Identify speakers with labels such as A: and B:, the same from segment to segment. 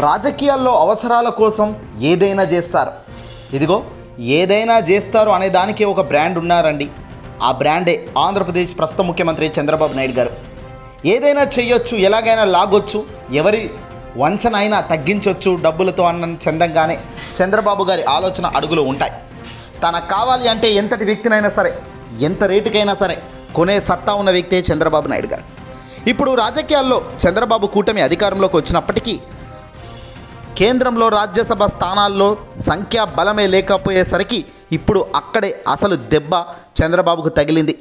A: రాజకీయాల్లో అవసరాల కోసం ఏదైనా చేస్తారు. ఇదిగో ఏదైనా చేస్తారు అనే దానికి ఒక బ్రాండ్ ఉన్నారండి. ఆ బ్రాండే ఆంధ్రప్రదేశ్ ప్రస్తుత ముఖ్యమంత్రి చంద్రబాబు నాయుడు గారు. ఏదైనా చెయ్యొచ్చు, ఎలాగైనా లాగొచ్చు, ఎవరి వంచన అయినా తగ్గించవచ్చు డబ్బులతో అన్న చందంగానే చంద్రబాబు గారి ఆలోచన అడుగులు ఉంటాయి. తనకు కావాలి అంటే ఎంతటి వ్యక్తినైనా సరే, ఎంత రేటుకైనా సరే కొనే సత్తా ఉన్న వ్యక్తే చంద్రబాబు నాయుడు గారు. ఇప్పుడు రాజకీయాల్లో చంద్రబాబు కూటమి అధికారంలోకి వచ్చినప్పటికీ కేంద్రంలో రాజ్యసభ స్థానాల్లో సంఖ్యా బలమే లేకపోయేసరికి ఇప్పుడు అక్కడే అసలు దెబ్బ చంద్రబాబుకు తగిలింది.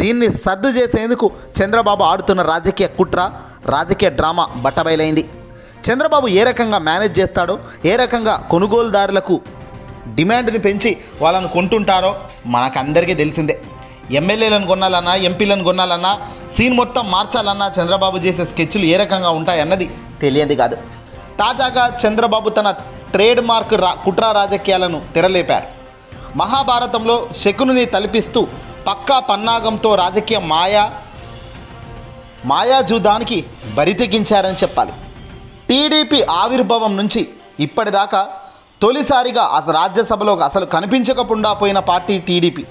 A: దీన్ని సర్దు చేసేందుకు చంద్రబాబు ఆడుతున్న రాజకీయ కుట్ర, రాజకీయ డ్రామా బట్టబయలైంది. చంద్రబాబు ఏ రకంగా మేనేజ్ చేస్తాడో, ఏ రకంగా కొనుగోలుదారులకు డిమాండ్ని పెంచి వాళ్ళను కొంటుంటారో మనకందరికీ తెలిసిందే. ఎమ్మెల్యేలను కొనాలన్నా, ఎంపీలను కొనాలన్నా, సీన్ మొత్తం మార్చాలన్నా చంద్రబాబు చేసే స్కెచ్లు ఏ రకంగా ఉంటాయన్నది తెలియదు కాదు. తాజాగా చంద్రబాబు తన ట్రేడ్ మార్క్ కుట్ర రాజకీయాలను తెరలేపారు. మహాభారతంలో శకునుని తలపిస్తూ పక్కా పన్నాగంతో రాజకీయ మాయాజూదానికి బరితెగించారని చెప్పాలి. టీడీపీ ఆవిర్భావం నుంచి ఇప్పటిదాకా తొలిసారిగా రాజ్యసభలో అసలు కనిపించకుండా పోయిన పార్టీ టీడీపీ.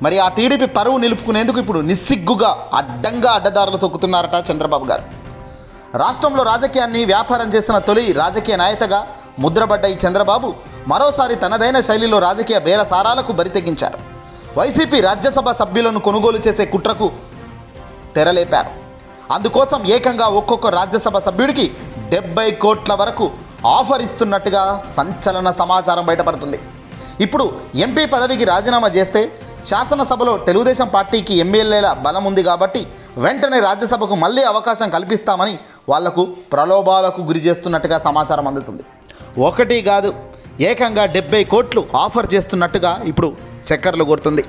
A: మరి ఆ టీడీపీ పరువు నిలుపుకునేందుకు ఇప్పుడు నిస్సిగ్గుగా అడ్డంగా అడ్డదారులు తొక్కుతున్నారట చంద్రబాబు గారు. రాష్ట్రంలో రాజకీయాన్ని వ్యాపారం చేసిన తొలి రాజకీయ నాయకగా ముద్రపడ్డ ఈ చంద్రబాబు మరోసారి తనదైన శైలిలో రాజకీయ బేరసారాలకు బరితెగించారు. వైసీపీ రాజ్యసభ సభ్యులను కొనుగోలు చేసే కుట్రకు తెరలేపారు. అందుకోసం ఏకంగా ఒక్కొక్క రాజ్యసభ సభ్యుడికి 70 కోట్ల వరకు ఆఫర్ ఇస్తున్నట్టుగా సంచలన సమాచారం బయటపడుతుంది. ఇప్పుడు ఎంపీ పదవికి రాజీనామా చేస్తే శాసనసభలో తెలుగుదేశం పార్టీకి ఎమ్మెల్యేల బలం ఉంది కాబట్టి వెంటనే రాజ్యసభకు మళ్ళీ అవకాశం కల్పిస్తామని వాళ్లకు ప్రలోభాలకు గురి చేస్తున్నట్టుగా సమాచారం అందుతుంది. ఒకటి కాదు, ఏకంగా 70 కోట్లు ఆఫర్ చేస్తున్నట్టుగా ఇప్పుడు చక్కర్లు కొడుతుంది.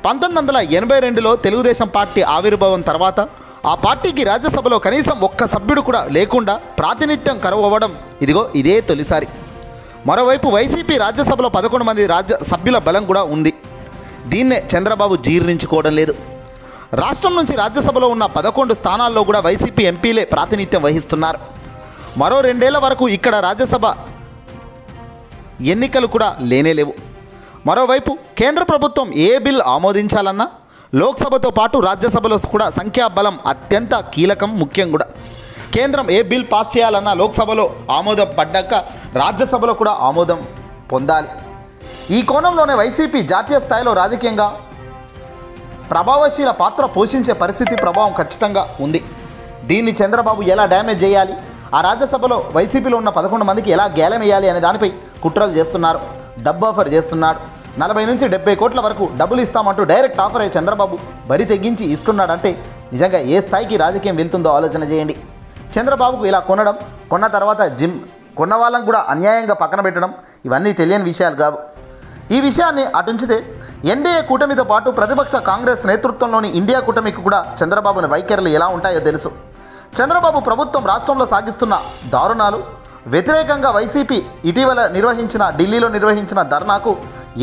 A: 1982లో తెలుగుదేశం పార్టీ ఆవిర్భావం తర్వాత ఆ పార్టీకి రాజ్యసభలో కనీసం ఒక్క సభ్యుడు కూడా లేకుండా ప్రాతినిధ్యం కరువవ్వడం ఇదే తొలిసారి. మరోవైపు వైసీపీ రాజ్యసభలో 11 మంది సభ్యుల బలం కూడా ఉంది. దీన్నే చంద్రబాబు జీర్ణించుకోవడం లేదు. రాష్ట్రం నుంచి రాజ్యసభలో ఉన్న 11 స్థానాల్లో కూడా వైసీపీ ఎంపీలే ప్రాతినిధ్యం వహిస్తున్నారు. మరో 2 ఏళ్ల వరకు ఇక్కడ రాజ్యసభ ఎన్నికలు కూడా లేనేలేవు. మరోవైపు కేంద్ర ప్రభుత్వం ఏ బిల్ ఆమోదించాలన్నా లోక్సభతో పాటు రాజ్యసభలో కూడా సంఖ్యాబలం అత్యంత కీలకం, ముఖ్యం కూడా. కేంద్రం ఏ బిల్ పాస్ చేయాలన్నా లోక్సభలో ఆమోదం పడ్డాక రాజ్యసభలో కూడా ఆమోదం పొందాలి. ఈ కోణంలోనే వైసీపీ జాతీయ స్థాయిలో రాజకీయంగా ప్రభావశీల పాత్ర పోషించే పరిస్థితి, ప్రభావం ఖచ్చితంగా ఉంది. దీన్ని చంద్రబాబు ఎలా డ్యామేజ్ చేయాలి, ఆ రాజ్యసభలో వైసీపీలో ఉన్న 11 మందికి ఎలా గేలం వేయాలి అనే దానిపై కుట్రలు చేస్తున్నారు. డబ్బు ఆఫర్ చేస్తున్నాడు. 40 నుంచి 70 కోట్ల వరకు డబ్బులు ఇస్తామంటూ డైరెక్ట్ ఆఫర్ అయ్యి చంద్రబాబు బరి తెగించి ఇస్తున్నాడంటే నిజంగా ఏ స్థాయికి రాజకీయం వెళ్తుందో ఆలోచన చేయండి. చంద్రబాబుకు ఇలా కొన్న తర్వాత కొన్న వాళ్ళని కూడా అన్యాయంగా పక్కన పెట్టడం ఇవన్నీ తెలియని విషయాలు కావు. ఈ విషయాన్ని అటుంచితే ఎన్డీఏ కూటమితో పాటు ప్రతిపక్ష కాంగ్రెస్ నేతృత్వంలోని ఇండియా కూటమికి కూడా చంద్రబాబుని వైఖరులు ఎలా ఉంటాయో తెలుసు. చంద్రబాబు ప్రభుత్వం రాష్ట్రంలో సాగిస్తున్న దారుణాలు, వ్యతిరేకంగా వైసీపీ ఇటీవల ఢిల్లీలో నిర్వహించిన ధర్నాకు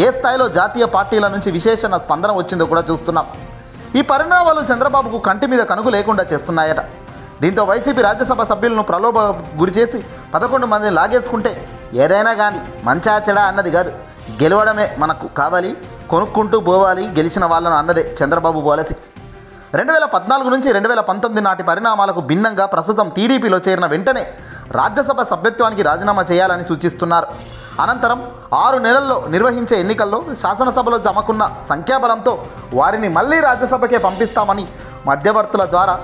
A: ఏ స్థాయిలో జాతీయ పార్టీల నుంచి విశేషణ స్పందన వచ్చిందో కూడా చూస్తున్నాం. ఈ పరిణామాలు చంద్రబాబుకు కంటి మీద కనుక లేకుండా చేస్తున్నాయట. దీంతో వైసీపీ రాజ్యసభ సభ్యులను ప్రలోభ గురి చేసి 11 మందిని లాగేసుకుంటే ఏదైనా కానీ మంచా చెడా అన్నది కాదు, గెలవడమే మనకు కావాలి, కొనుక్కుంటూ పోవాలి గెలిచిన వాళ్ళను అన్నదే చంద్రబాబు పాలసీ. 2014 నుంచి 2019 నాటి పరిణామాలకు భిన్నంగా ప్రస్తుతం టీడీపీలో చేరిన వెంటనే రాజ్యసభ సభ్యత్వానికి రాజీనామా చేయాలని సూచిస్తున్నారు. అనంతరం 6 నెలల్లో నిర్వహించే ఎన్నికల్లో శాసనసభలో జమకున్న సంఖ్యాబలంతో వారిని మళ్ళీ రాజ్యసభకే పంపిస్తామని మధ్యవర్తుల ద్వారా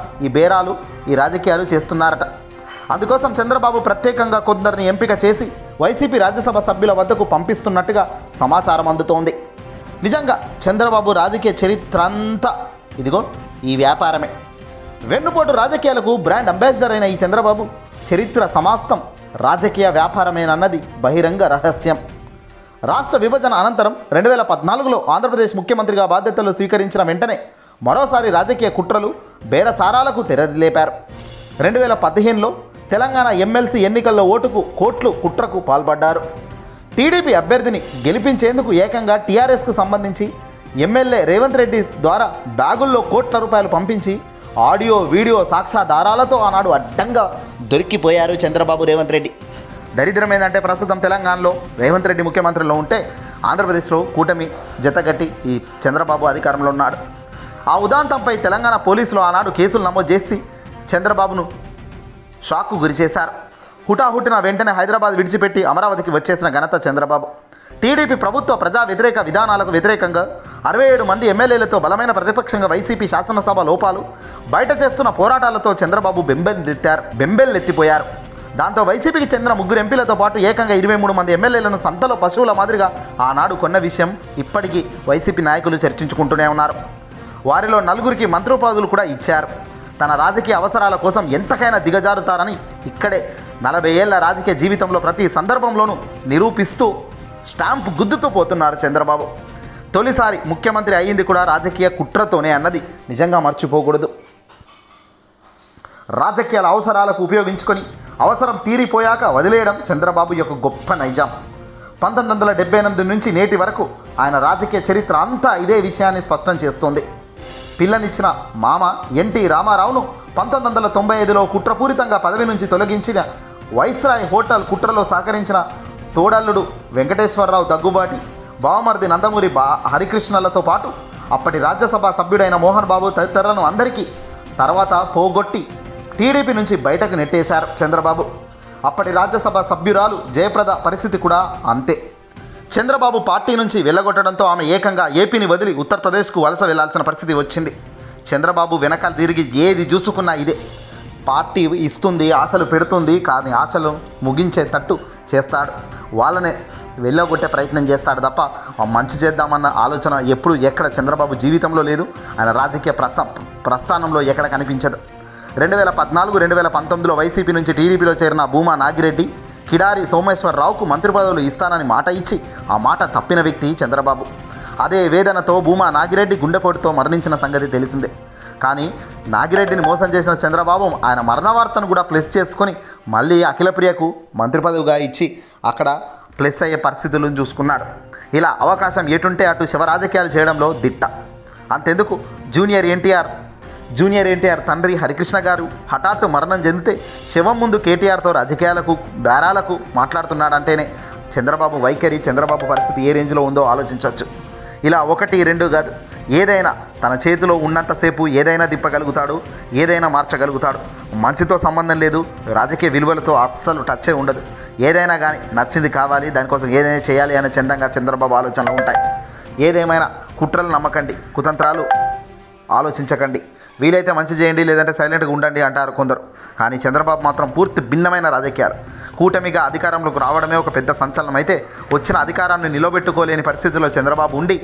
A: ఈ రాజకీయాలు చేస్తున్నారట. అందుకోసం చంద్రబాబు ప్రత్యేకంగా కొందరిని ఎంపిక చేసి వైసీపీ రాజ్యసభ సభ్యుల వద్దకు పంపిస్తున్నట్టుగా సమాచారం అందుతోంది. నిజంగా చంద్రబాబు రాజకీయ చరిత్ర అంతా ఈ వ్యాపారమే. వెన్నుపోటు రాజకీయాలకు బ్రాండ్ అంబాసిడర్ అయిన ఈ చంద్రబాబు చరిత్ర సమాస్తం రాజకీయ వ్యాపారమేనన్నది బహిరంగ రహస్యం. రాష్ట్ర విభజన అనంతరం 2014లో ఆంధ్రప్రదేశ్ ముఖ్యమంత్రిగా బాధ్యతలు స్వీకరించిన వెంటనే మరోసారి రాజకీయ కుట్రలు, బేరసారాలకు తెరలేపారు. 2015లో తెలంగాణ ఎమ్మెల్సీ ఎన్నికల్లో కుట్రకు పాల్పడ్డారు. టీడీపీ అభ్యర్థిని గెలిపించేందుకు ఏకంగా టీఆర్ఎస్కు సంబంధించి ఎమ్మెల్యే రేవంత్ రెడ్డి ద్వారా బ్యాగుల్లో కోట్ల రూపాయలు పంపించి ఆడియో వీడియో సాక్ష్యాధారాలతో ఆనాడు అడ్డంగా దొరికిపోయారు చంద్రబాబు రేవంత్ రెడ్డి. దరిద్రం ఏంటంటే ప్రస్తుతం తెలంగాణలో రేవంత్ రెడ్డి ముఖ్యమంత్రిలో ఉంటే ఆంధ్రప్రదేశ్లో కూటమి జతగట్టి ఈ చంద్రబాబు అధికారంలో ఉన్నాడు. ఆ ఉదాంతంపై తెలంగాణ పోలీసులు ఆనాడు కేసులు నమోదు చేసి చంద్రబాబును షాక్కు గురిచేశారు. హుటాహుటిన వెంటనే హైదరాబాద్ విడిచిపెట్టి అమరావతికి వచ్చేసిన ఘనత చంద్రబాబు. టీడీపీ ప్రభుత్వ ప్రజా వ్యతిరేక విధానాలకు వ్యతిరేకంగా 67 మంది ఎమ్మెల్యేలతో బలమైన వైసీపీ శాసనసభ లోపాలు బయట చేస్తున్న పోరాటాలతో చంద్రబాబు బెంబెల్లెత్తిపోయారు. దాంతో వైసీపీకి చెందిన 3 ఎంపీలతో పాటు ఏకంగా 23 మంది ఎమ్మెల్యేలను సంతలో పశువుల మాదిరిగా ఆనాడు కొన్న విషయం ఇప్పటికీ వైసీపీ నాయకులు చర్చించుకుంటూనే ఉన్నారు. వారిలో 4 మంత్రి పదవులు కూడా ఇచ్చారు. తన రాజకీయ అవసరాల కోసం ఎంతకైనా దిగజారుతారని ఇక్కడే 40 ఏళ్ల రాజకీయ జీవితంలో ప్రతి సందర్భంలోనూ నిరూపిస్తూ స్టాంప్ గుద్దుతూ పోతున్నారు చంద్రబాబు. తొలిసారి ముఖ్యమంత్రి అయ్యింది కూడా రాజకీయ కుట్రతోనే అన్నది నిజంగా మర్చిపోకూడదు. రాజకీయాల అవసరాలకు ఉపయోగించుకొని అవసరం తీరిపోయాక వదిలేయడం చంద్రబాబు యొక్క గొప్ప నైజం. 1978 నుంచి నేటి వరకు ఆయన రాజకీయ చరిత్ర అంతా ఇదే విషయాన్ని స్పష్టం చేస్తోంది. పిల్లనిచ్చిన మామ ఎన్టీ రామారావును 1995లో కుట్రపూరితంగా పదవి నుంచి తొలగించిన వైస్రాయ్ హోటల్ కుట్రలో సహకరించిన తోడల్లుడు వెంకటేశ్వరరావు దగ్గుబాటి, బావమర్ది నందమూరి హరికృష్ణలతో పాటు అప్పటి రాజ్యసభ సభ్యుడైన మోహన్ బాబు తదితరులను అందరికీ తర్వాత పోగొట్టి టీడీపీ నుంచి బయటకు నెట్టేశారు చంద్రబాబు. అప్పటి రాజ్యసభ సభ్యురాలు జయప్రద పరిస్థితి కూడా అంతే. చంద్రబాబు పార్టీ నుంచి వెళ్ళగొట్టడంతో ఆమె ఏకంగా ఏపీని వదిలి ఉత్తరప్రదేశ్కు వలస వెళ్లాల్సిన పరిస్థితి వచ్చింది. చంద్రబాబు వెనకాల తిరిగి ఏది చూసుకున్నా ఇదే. పార్టీ ఇస్తుంది, ఆశలు పెడుతుంది, కానీ ఆశలు ముగించే తట్టు చేస్తాడు. వాళ్ళనే వెళ్ళగొట్టే ప్రయత్నం చేస్తాడు తప్ప మంచి చేద్దామన్న ఆలోచన ఎప్పుడు ఎక్కడ చంద్రబాబు జీవితంలో లేదు. ఆయన రాజకీయ ప్రస్థానంలో ఎక్కడ కనిపించదు. 2014, 2019లో వైసీపీ నుంచి టీడీపీలో చేరిన భూమా నాగిరెడ్డి, కిడారి సోమేశ్వరరావుకు మంత్రి పదవులు ఇస్తానని మాట ఇచ్చి ఆ మాట తప్పిన వ్యక్తి చంద్రబాబు. అదే వేదనతో భూమా నాగిరెడ్డి గుండెపోటుతో మరణించిన సంగతి తెలిసిందే. కానీ నాగిరెడ్డిని మోసం చేసిన చంద్రబాబు ఆయన మరణ వార్తను కూడా ప్లస్ చేసుకొని మళ్ళీ అఖిలప్రియకు మంత్రి పదవిగా ఇచ్చి అక్కడ ప్లస్ అయ్యే పరిస్థితులను చూసుకున్నాడు. ఇలా అవకాశం ఎటుంటే అటు శివ రాజకీయాలు చేయడంలో దిట్ట. అంతెందుకు జూనియర్ ఎన్టీఆర్ తండ్రి హరికృష్ణ గారు హఠాత్తు మరణం చెందితే శవం ముందు కేటీఆర్తో రాజకీయాలకు బేరాలకు మాట్లాడుతున్నాడంటేనే చంద్రబాబు వైఖరి, చంద్రబాబు పరిస్థితి ఏ రేంజ్లో ఉందో ఆలోచించవచ్చు. ఇలా 1, 2 కాదు, ఏదైనా తన చేతిలో ఉన్నంతసేపు ఏదైనా తిప్పగలుగుతాడు, ఏదైనా మార్చగలుగుతాడు. మంచితో సంబంధం లేదు, రాజకీయ విలువలతో అస్సలు టచ్చే ఉండదు. ఏదైనా కానీ నచ్చింది కావాలి, దానికోసం ఏదైనా చేయాలి అనే చందంగా చంద్రబాబు ఆలోచనలు ఉంటాయి. ఏదేమైనా కుట్రలు నమ్మకండి, కుతంత్రాలు ఆలోచించకండి. వీలైతే మంచి చేయండి, లేదంటే సైలెంట్గా ఉండండి అంటారు కొందరు. కానీ చంద్రబాబు మాత్రం పూర్తి భిన్నమైన రాజకీయాలు. కూటమిగా అధికారంలోకి రావడమే ఒక పెద్ద సంచలనం అయితే వచ్చిన అధికారాన్ని నిలబెట్టుకోలేని పరిస్థితుల్లో చంద్రబాబు ఉండి,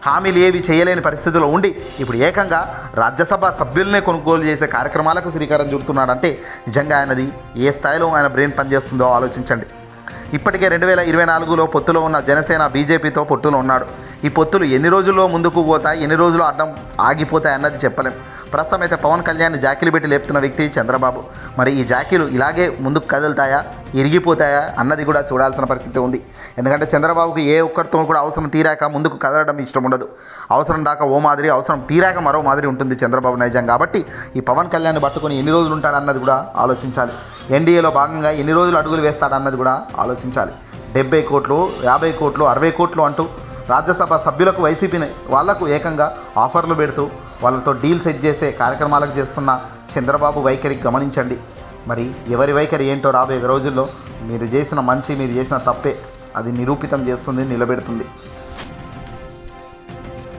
A: హామీలు ఏవి చేయలేని పరిస్థితుల్లో ఉండి ఇప్పుడు ఏకంగా రాజ్యసభ సభ్యులనే కొనుగోలు చేసే కార్యక్రమాలకు శ్రీకారం చుడుతున్నాడంటే నిజంగా ఆయనది ఏ స్థాయిలో ఆయన బ్రెయిన్ పనిచేస్తుందో ఆలోచించండి. ఇప్పటికే 2024లో పొత్తులో ఉన్న జనసేన బీజేపీతో పొత్తులో ఉన్నాడు. ఈ పొత్తులు ఎన్ని రోజుల్లో ముందుకు పోతాయి, ఎన్ని రోజులు అడ్డం ఆగిపోతాయి అన్నది చెప్పలేం. ప్రస్తుతం అయితే పవన్ కళ్యాణ్ జాకీలు పెట్టి లేపుతున్న వ్యక్తి చంద్రబాబు. మరి ఈ జాకీలు ఇలాగే ముందుకు కదులుతాయా, ఇరిగిపోతాయా అన్నది కూడా చూడాల్సిన పరిస్థితి ఉంది. ఎందుకంటే చంద్రబాబుకి ఏ ఒక్కరితో కూడా అవసరం తీరాక ముందుకు కదలడం ఇష్టం ఉండదు. అవసరం దాకా ఓ మాదిరి, అవసరం తీరాక మరో మాదిరి ఉంటుంది చంద్రబాబు నైజం. కాబట్టి ఈ పవన్ కళ్యాణ్ పట్టుకొని ఎన్ని రోజులు ఉంటాడన్నది కూడా ఆలోచించాలి. ఎన్డీఏలో భాగంగా ఎన్ని రోజులు అడుగులు వేస్తాడన్నది కూడా ఆలోచించాలి. 70 కోట్లు, 50 కోట్లు, 60 కోట్లు అంటూ రాజ్యసభ సభ్యులకు వైసీపీని వాళ్లకు ఏకంగా ఆఫర్లు పెడుతూ వాళ్ళతో డీల్ సెట్ చేసే కార్యక్రమాలకు చేస్తున్న చంద్రబాబు వైఖరి గమనించండి. మరి ఎవరి వైఖరి ఏంటో రాబోయే రోజుల్లో మీరు చేసిన మంచి, మీరు చేసిన తప్పే అది నిరూపితం చేస్తుంది, నిలబెడుతుంది.